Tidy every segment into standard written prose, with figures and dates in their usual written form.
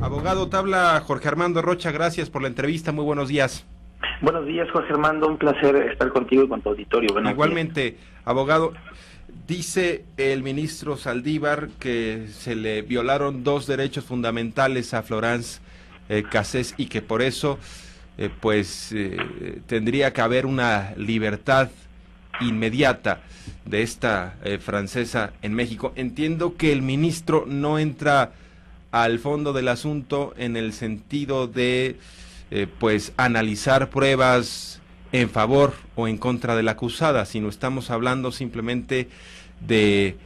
Abogado, te habla Jorge Armando Rocha, gracias por la entrevista, muy buenos días. Buenos días, Jorge Armando, un placer estar contigo y con tu auditorio. Igualmente, abogado, dice el ministro Saldívar que se le violaron 2 derechos fundamentales a Florence Cassés y que por eso tendría que haber una libertad inmediata de esta francesa en México. Entiendo que el ministro no entra al fondo del asunto en el sentido de analizar pruebas en favor o en contra de la acusada, sino estamos hablando simplemente de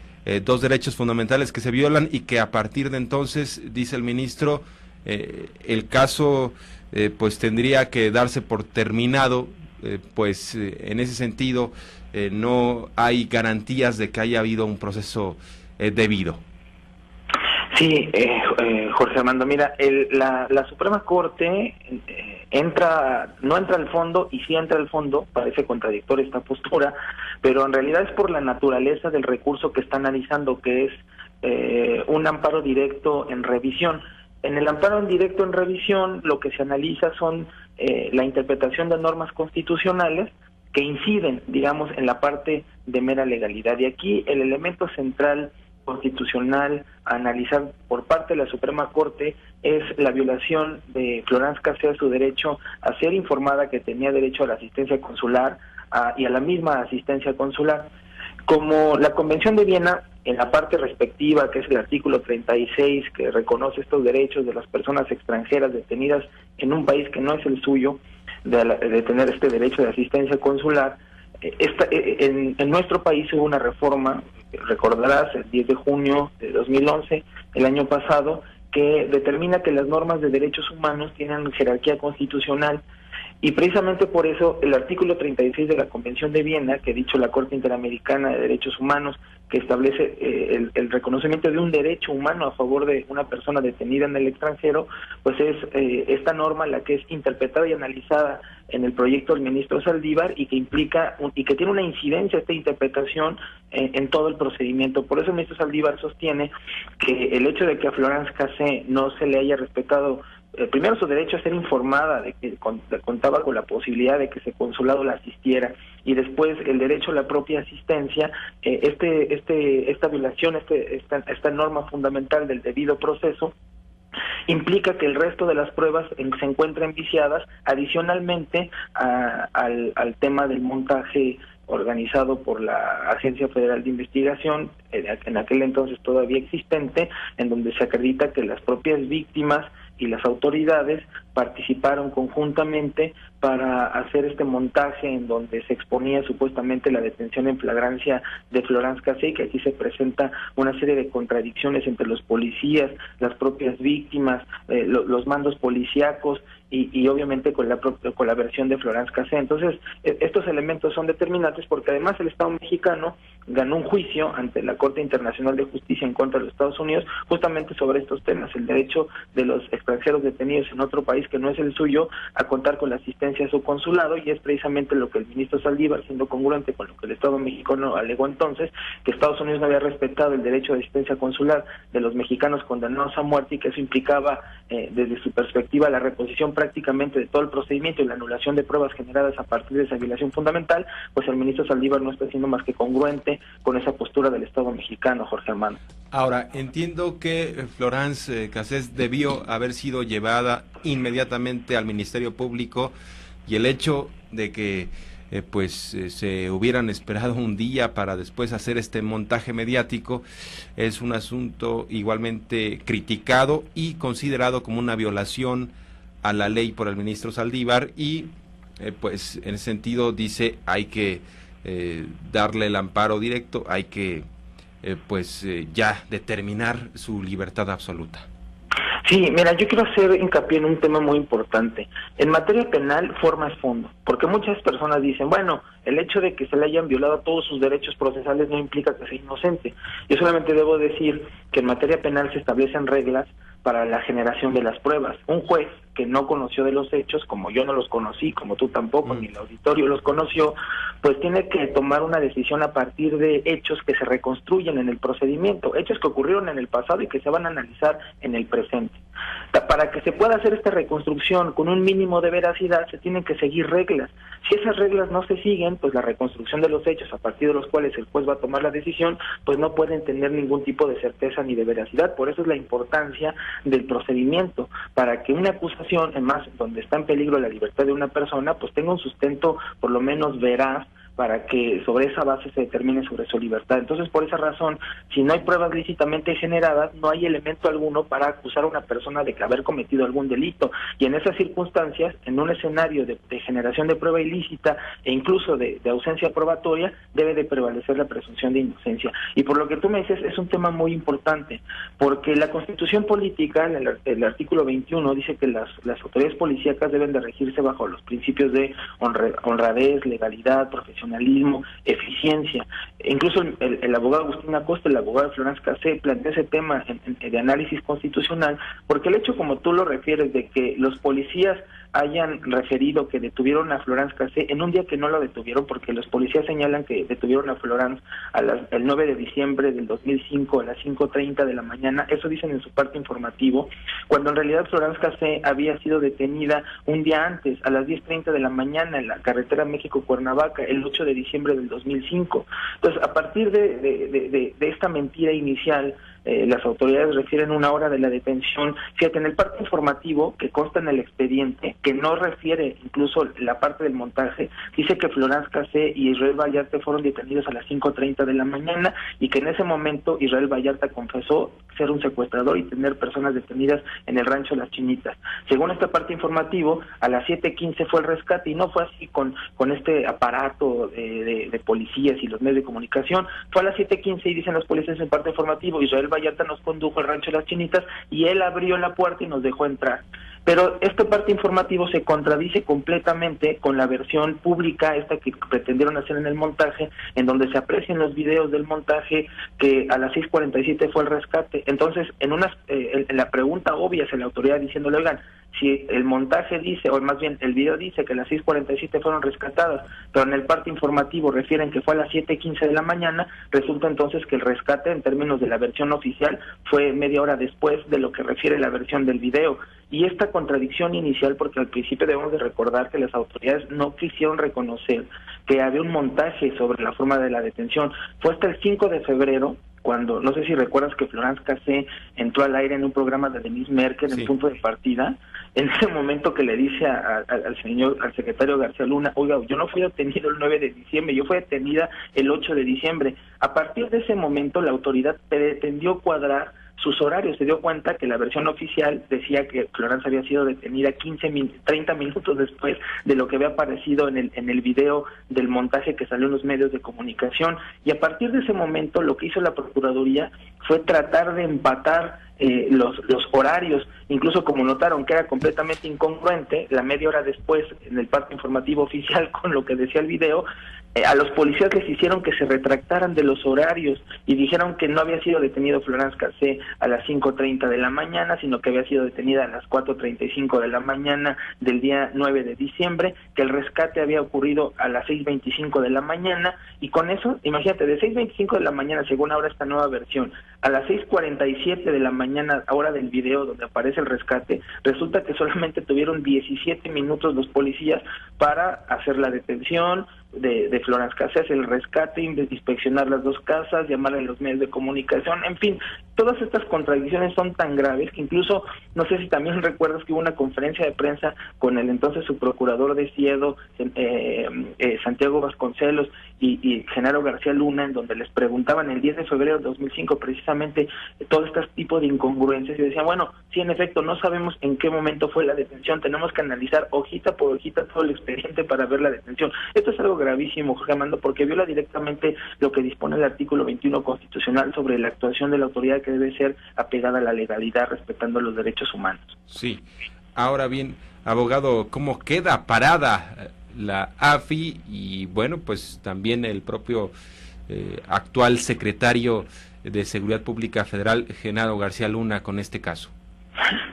2 derechos fundamentales que se violan y que a partir de entonces, dice el ministro, el caso tendría que darse por terminado, en ese sentido no hay garantías de que haya habido un proceso debido. Sí, Jorge Armando, mira, la Suprema Corte no entra al fondo, y sí entra al fondo, parece contradictoria esta postura, pero en realidad es por la naturaleza del recurso que está analizando, que es un amparo directo en revisión. En el amparo directo en revisión, lo que se analiza son la interpretación de normas constitucionales que inciden, digamos, en la parte de mera legalidad. Y aquí el elemento central constitucional a analizar por parte de la Suprema Corte es la violación de Florence Cassés a su derecho a ser informada que tenía derecho a la asistencia consular y a la misma asistencia consular. Como la Convención de Viena, en la parte respectiva, que es el artículo 36, que reconoce estos derechos de las personas extranjeras detenidas en un país que no es el suyo, de tener este derecho de asistencia consular, en nuestro país hubo una reforma, recordarás, el 10 de junio de 2011, el año pasado, que determina que las normas de derechos humanos tienen jerarquía constitucional, y precisamente por eso el artículo 36 de la Convención de Viena, que ha dicho la Corte Interamericana de Derechos Humanos, que establece el reconocimiento de un derecho humano a favor de una persona detenida en el extranjero, pues es esta norma la que es interpretada y analizada en el proyecto del ministro Saldívar y que implica y que tiene una incidencia esta interpretación en todo el procedimiento. Por eso el ministro Saldívar sostiene que el hecho de que a Florence Cassés no se le haya respetado primero su derecho a ser informada de que contaba con la posibilidad de que ese consulado la asistiera, y después el derecho a la propia asistencia, esta violación, esta norma fundamental del debido proceso, implica que el resto de las pruebas se encuentran viciadas, adicionalmente al tema del montaje organizado por la Agencia Federal de Investigación, en aquel entonces todavía existente, en donde se acredita que las propias víctimas y las autoridades participaron conjuntamente para hacer este montaje en donde se exponía supuestamente la detención en flagrancia de Florence Cassés, que aquí se presenta una serie de contradicciones entre los policías, las propias víctimas, los mandos policíacos y obviamente con la versión de Florence Cassés. Entonces, estos elementos son determinantes porque además el Estado mexicano ganó un juicio ante la Corte Internacional de Justicia en contra de los Estados Unidos justamente sobre estos temas, el derecho de los extranjeros detenidos en otro país que no es el suyo a contar con la asistencia a su consulado, y es precisamente lo que el ministro Saldívar, siendo congruente con lo que el Estado mexicano alegó entonces, que Estados Unidos no había respetado el derecho de asistencia consular de los mexicanos condenados a muerte, y que eso implicaba desde su perspectiva la reposición prácticamente de todo el procedimiento y la anulación de pruebas generadas a partir de esa violación fundamental. Pues el ministro Saldívar no está siendo más que congruente con esa postura del Estado mexicano, Jorge Armando. Ahora, entiendo que Florence Cassés debió haber sido llevada inmediatamente al Ministerio Público, y el hecho de que se hubieran esperado un día para después hacer este montaje mediático es un asunto igualmente criticado y considerado como una violación a la ley por el ministro Saldívar, y en ese sentido dice hay que darle el amparo directo, hay que ya determinar su libertad absoluta. Sí, mira, yo quiero hacer hincapié en un tema muy importante. En materia penal, forma es fondo, porque muchas personas dicen, bueno, el hecho de que se le hayan violado todos sus derechos procesales no implica que sea inocente. Yo solamente debo decir que en materia penal se establecen reglas para la generación de las pruebas. Un juez que no conoció de los hechos, como yo no los conocí, como tú tampoco, ni el auditorio los conoció, pues tiene que tomar una decisión a partir de hechos que se reconstruyen en el procedimiento, hechos que ocurrieron en el pasado y que se van a analizar en el presente. Para que se pueda hacer esta reconstrucción con un mínimo de veracidad, se tienen que seguir reglas. Si esas reglas no se siguen, pues la reconstrucción de los hechos a partir de los cuales el juez va a tomar la decisión, pues no pueden tener ningún tipo de certeza ni de veracidad. Por eso es la importancia del procedimiento, para que una acusación, además donde está en peligro la libertad de una persona, pues tenga un sustento por lo menos veraz, para que sobre esa base se determine sobre su libertad. Entonces, por esa razón, si no hay pruebas lícitamente generadas, no hay elemento alguno para acusar a una persona de que haber cometido algún delito. Y en esas circunstancias, en un escenario de generación de prueba ilícita e incluso de ausencia probatoria, debe de prevalecer la presunción de inocencia. Y por lo que tú me dices, es un tema muy importante, porque la Constitución política, en el artículo 21, dice que las autoridades policíacas deben de regirse bajo los principios de honradez, legalidad, profesionalismo, eficiencia. Incluso el abogado Agustín Acosta, el abogado Florence Cassé, plantea ese tema de análisis constitucional, porque el hecho, como tú lo refieres, de que los policías hayan referido que detuvieron a Florence Cassé en un día que no lo detuvieron, porque los policías señalan que detuvieron a Florence el 9 de diciembre del 2005 a las 5:30 de la mañana, eso dicen en su parte informativo, cuando en realidad Florence Cassé había sido detenida un día antes, a las 10:30 de la mañana, en la carretera México-Cuernavaca, el 8 de diciembre del 2005. Entonces, a partir de esta mentira inicial, las autoridades refieren una hora de la detención. Fíjate, en el parte informativo que consta en el expediente, que no refiere incluso la parte del montaje, dice que Florence Cassé y Israel Vallarta fueron detenidos a las 5:30 de la mañana y que en ese momento Israel Vallarta confesó ser un secuestrador y tener personas detenidas en el rancho Las Chinitas. Según esta parte informativo, a las 7:15 fue el rescate, y no fue así con este aparato de policías y los medios de comunicación. Fue a las 7:15 y dicen los policías en parte informativo, Israel Vallarta nos condujo al rancho Las Chinitas y él abrió la puerta y nos dejó entrar. Pero este parte informativo se contradice completamente con la versión pública, esta que pretendieron hacer en el montaje, en donde se aprecian los videos del montaje que a las 6:47 fue el rescate. Entonces, en la pregunta obvia hacia la autoridad diciéndole, oigan, si el montaje dice, o más bien el video dice que a las 6:47 fueron rescatadas, pero en el parte informativo refieren que fue a las 7:15 de la mañana, resulta entonces que el rescate en términos de la versión oficial fue media hora después de lo que refiere la versión del video. Y esta contradicción inicial, porque al principio debemos de recordar que las autoridades no quisieron reconocer que había un montaje sobre la forma de la detención, fue hasta el 5 de febrero, cuando, no sé si recuerdas que Florence Cassé entró al aire en un programa de Denise Merker, en Punto de Partida, en ese momento que le dice al secretario García Luna, oiga, yo no fui detenido el 9 de diciembre, yo fui detenida el 8 de diciembre. A partir de ese momento la autoridad pretendió cuadrar sus horarios, se dio cuenta que la versión oficial decía que Florence había sido detenida 30 minutos después de lo que había aparecido en el video del montaje que salió en los medios de comunicación, y a partir de ese momento lo que hizo la Procuraduría fue tratar de empatar los horarios, incluso como notaron que era completamente incongruente, la media hora después en el parte informativo oficial con lo que decía el video, a los policías les hicieron que se retractaran de los horarios y dijeron que no había sido detenido Florence Cassé a las 5:30 de la mañana, sino que había sido detenida a las 4:35 de la mañana del día 9 de diciembre, que el rescate había ocurrido a las 6:25 de la mañana, y con eso, imagínate, de 6:25 de la mañana, según ahora esta nueva versión, a las 6:47 de la mañana, hora del video donde aparece el rescate, resulta que solamente tuvieron 17 minutos los policías para hacer la detención de Florence Cassé, hacer el rescate, inspeccionar las dos casas, llamar a los medios de comunicación, en fin, todas estas contradicciones son tan graves que incluso, no sé si también recuerdas que hubo una conferencia de prensa con el entonces subprocurador de Siedo, Santiago Vasconcelos, y Genaro García Luna, en donde les preguntaban el 10 de febrero de 2005 precisamente todo este tipo de incongruencias, y decían, bueno, sí, en efecto, no sabemos en qué momento fue la detención, tenemos que analizar hojita por hojita todo el expediente para ver la detención. Esto es algo gravísimo, Jorge Armando, porque viola directamente lo que dispone el artículo 21 constitucional sobre la actuación de la autoridad, que debe ser apegada a la legalidad, respetando los derechos humanos. Sí. Ahora bien, abogado, ¿cómo queda parada la AFI y, bueno, pues también el propio actual secretario de Seguridad Pública Federal, Genaro García Luna, con este caso?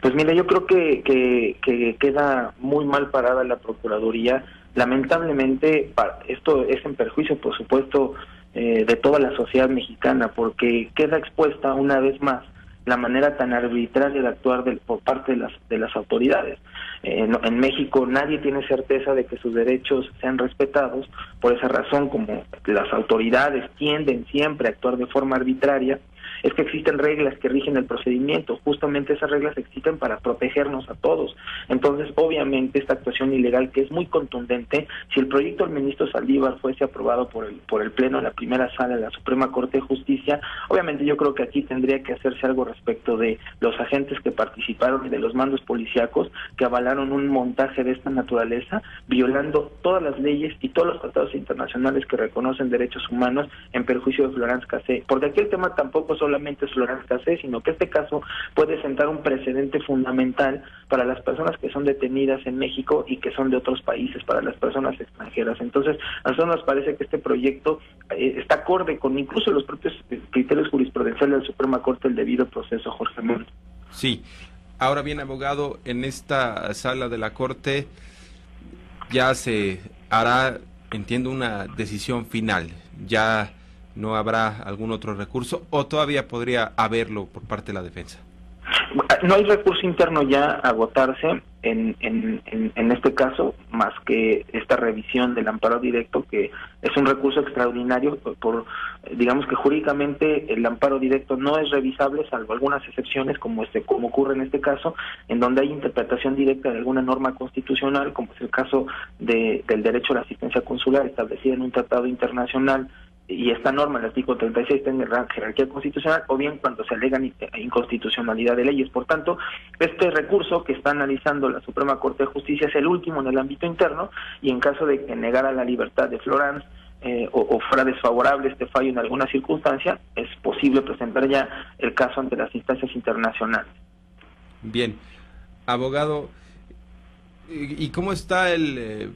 Pues mira, yo creo que queda muy mal parada la Procuraduría. Lamentablemente, esto es en perjuicio, por supuesto, de toda la sociedad mexicana, porque queda expuesta una vez más la manera tan arbitraria de actuar por parte de las autoridades. En México nadie tiene certeza de que sus derechos sean respetados. Por esa razón, como las autoridades tienden siempre a actuar de forma arbitraria, es que existen reglas que rigen el procedimiento. Justamente esas reglas existen para protegernos a todos. Entonces, obviamente, esta actuación ilegal, que es muy contundente, si el proyecto del ministro Saldívar fuese aprobado por el Pleno en la primera sala de la Suprema Corte de Justicia, obviamente yo creo que aquí tendría que hacerse algo respecto de los agentes que participaron y de los mandos policíacos que avalaron un montaje de esta naturaleza, violando todas las leyes y todos los tratados internacionales que reconocen derechos humanos en perjuicio de Florence Cassé. Porque aquí el tema tampoco solamente es Florence Cassé, sino que este caso puede sentar un precedente fundamental para las personas que son detenidas en México y que son de otros países, para las personas extranjeras. Entonces, a nosotros nos parece que este proyecto está acorde con incluso los propios criterios jurisprudenciales de la Suprema Corte del debido proceso, Jorge Manuel. Sí. Ahora bien, abogado, en esta sala de la Corte ya se hará, entiendo, una decisión final. Ya no habrá algún otro recurso, o todavía podría haberlo por parte de la defensa. No hay recurso interno ya a agotarse en este caso, más que esta revisión del amparo directo, que es un recurso extraordinario. Digamos que jurídicamente el amparo directo no es revisable, salvo algunas excepciones, como ocurre en este caso, en donde hay interpretación directa de alguna norma constitucional, como es el caso del derecho a la asistencia consular establecida en un tratado internacional, y esta norma, el artículo 36, está en jerarquía constitucional, o bien cuando se alega inconstitucionalidad de leyes. Por tanto, este recurso que está analizando la Suprema Corte de Justicia es el último en el ámbito interno, y en caso de que negara la libertad de Florence o fuera desfavorable este fallo en alguna circunstancia, es posible presentar ya el caso ante las instancias internacionales. Bien. Abogado, ¿y cómo está el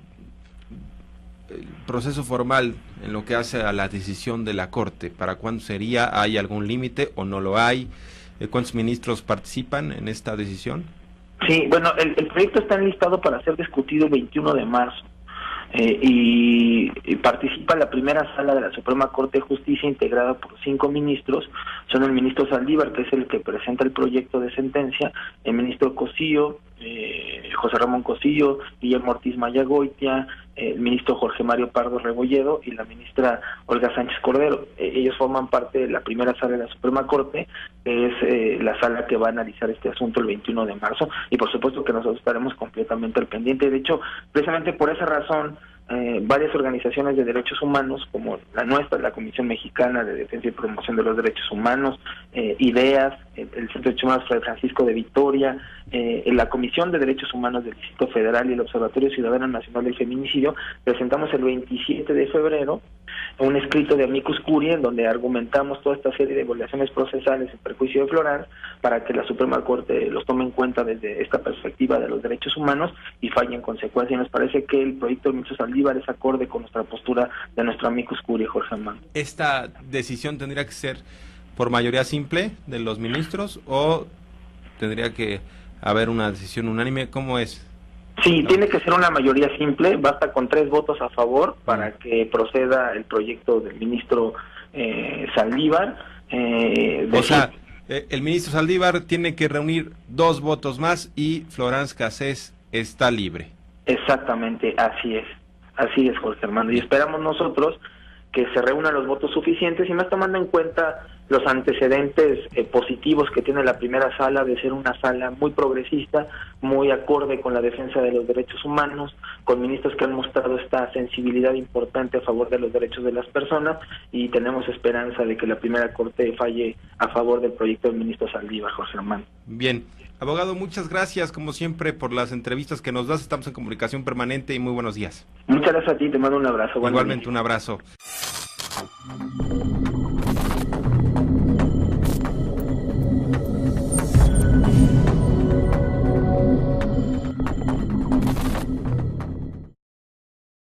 proceso formal en lo que hace a la decisión de la Corte? ¿Para cuándo sería? ¿Hay algún límite o no lo hay? ¿Cuántos ministros participan en esta decisión? Sí, bueno, el proyecto está enlistado para ser discutido el 21 de marzo. Y participa la primera sala de la Suprema Corte de Justicia, integrada por 5 ministros. Son el ministro Saldívar, que es el que presenta el proyecto de sentencia, el ministro Cosío, José Ramón Cosío, Guillermo Ortiz Mayagoitia, el ministro Jorge Mario Pardo Rebolledo y la ministra Olga Sánchez Cordero. Ellos forman parte de la primera sala de la Suprema Corte, que es la sala que va a analizar este asunto el 21 de marzo, y por supuesto que nosotros estaremos completamente al pendiente. De hecho, precisamente por esa razón, varias organizaciones de derechos humanos, como la nuestra, la Comisión Mexicana de Defensa y Promoción de los Derechos Humanos, IDEAS, el Centro de Derechos Humanos Fray Francisco de Vitoria, la Comisión de Derechos Humanos del Distrito Federal y el Observatorio Ciudadano Nacional del Feminicidio, presentamos el 27 de febrero un escrito de amicus curiae en donde argumentamos toda esta serie de violaciones procesales en perjuicio de Florence, para que la Suprema Corte los tome en cuenta desde esta perspectiva de los derechos humanos y falle en consecuencia. Y nos parece que el proyecto del ministro Saldívar es acorde con nuestra postura de nuestro amicus curiae, Jorge Armando. ¿Esta decisión tendría que ser por mayoría simple de los ministros o tendría que haber una decisión unánime? ¿Cómo es? Sí, tiene que ser una mayoría simple, basta con 3 votos a favor para que proceda el proyecto del ministro Saldívar. O sea, el ministro Saldívar tiene que reunir 2 votos más y Florence Cassé está libre. Exactamente, así es, Jorge Armando, y esperamos nosotros que se reúnan los votos suficientes, y más tomando en cuenta los antecedentes positivos que tiene la primera sala de ser una sala muy progresista, muy acorde con la defensa de los derechos humanos, con ministros que han mostrado esta sensibilidad importante a favor de los derechos de las personas, y tenemos esperanza de que la primera Corte falle a favor del proyecto del ministro Saldívar, José Armando. Bien. Abogado, muchas gracias, como siempre, por las entrevistas que nos das. Estamos en comunicación permanente y muy buenos días. Muchas gracias a ti, te mando un abrazo. Igualmente, un abrazo.